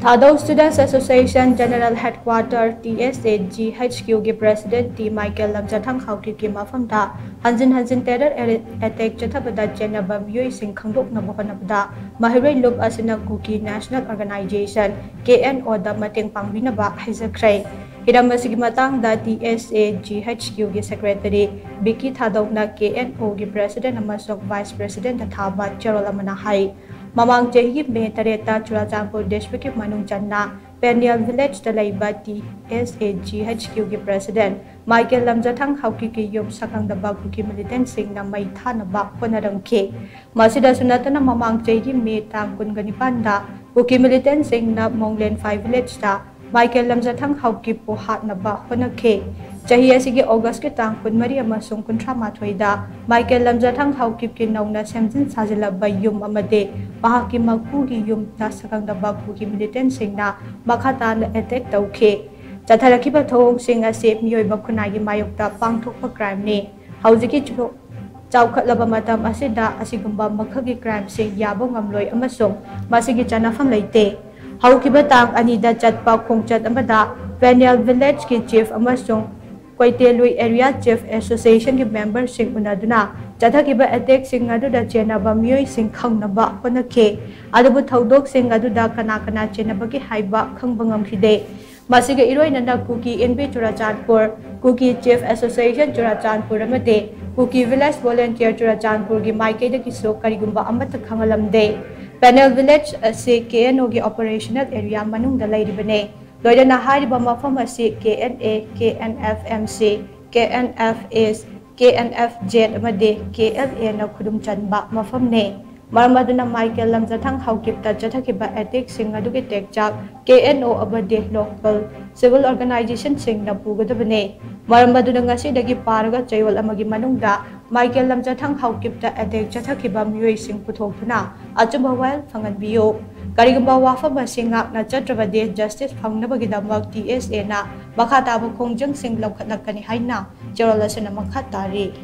Thadou Students Association General Headquarter TSA-GHQ के President T Michael Lamjathang Haokip की maphamda hanjin-hanjin terror attack Chathabada Chenaba meeoi shing Khangdoknaba hotnabada maheiroi loop asina Kuki National Organization Kno Da Mateng Pangbinaba Haijakhre Hiram asigi matangda TSA-GHQ के Secretary Thadou na Kno के President amasok Vice President Chathabada Chenaba hai Mamang Jahi May Tareta Churachampo District of Manung Channa, Peniel Village Talaiba TSA-GHQ President, Michael Lamjathang Haokip Yum Khangdoknaba Kuki Militant Shing na Maithanaba Honarangke. Masida Sunatana Mamang Jahi May Tang Kunganipanda, Kuki Militant Shing na Monglen 5 Village ta, Michael Lamjathang Haokip po hotnabada honarke. Jahi asigi August ke tang kunmari amasung kuntra mathoida Michael Lamjathang Haokip ki nauna semjin sajilaba yum amade mahaki magpugi yum ta Khangdoknaba Kuki militant shing na makhata na attack tawkhe chatharakiba thong sing ase meeoi bakhunai gi mayokta pangthokpa crime ne haujiki chulo chawkhatlaba matam asida asigumba makhagi crime sing yabo ngamloi amasung masigi chanafam leite Haokiba tang anida chatpa khongchat amada Peniel Village ki chief amasung Koitelui Area Chief Association ki member sing unaduna Chathakiba attack sing aduda Chenaba meeoi shing Khangdoknaba honarke adubu thodok sing aduda kana Chenaba ki haiba khangbangam hide Masiga iroi nanda Kuki NB Churachandpur Kuki Chief Association Churachandpur amade Kuki Village Volunteer Churachandpur ki maike da kiso karigumba amata khangalamde Panel Village ase KNO ki operational area manungda lairibane Loidana hariba mafam ase KNA, KNFMC, KNFS, KNFZ amade KLA na khudum chanba mafam ne Maramaduna Michael Lamjathang Haokip ta chathakiba attack sing adugi tekchak KNO abade local civil organization sing na pugadabane Maramaduna ngasi dagi paraga chayol amagi manungda Michael Lamjathang Haokip ta attack chathakiba meeoi sing puthokthuna achumba wal phanganbiyo Karigumba wafam singak na Chathabada justice Khangdoknaba TSA na makhataba khongjang sing lawkhatlakani haina Chorolasana makhatari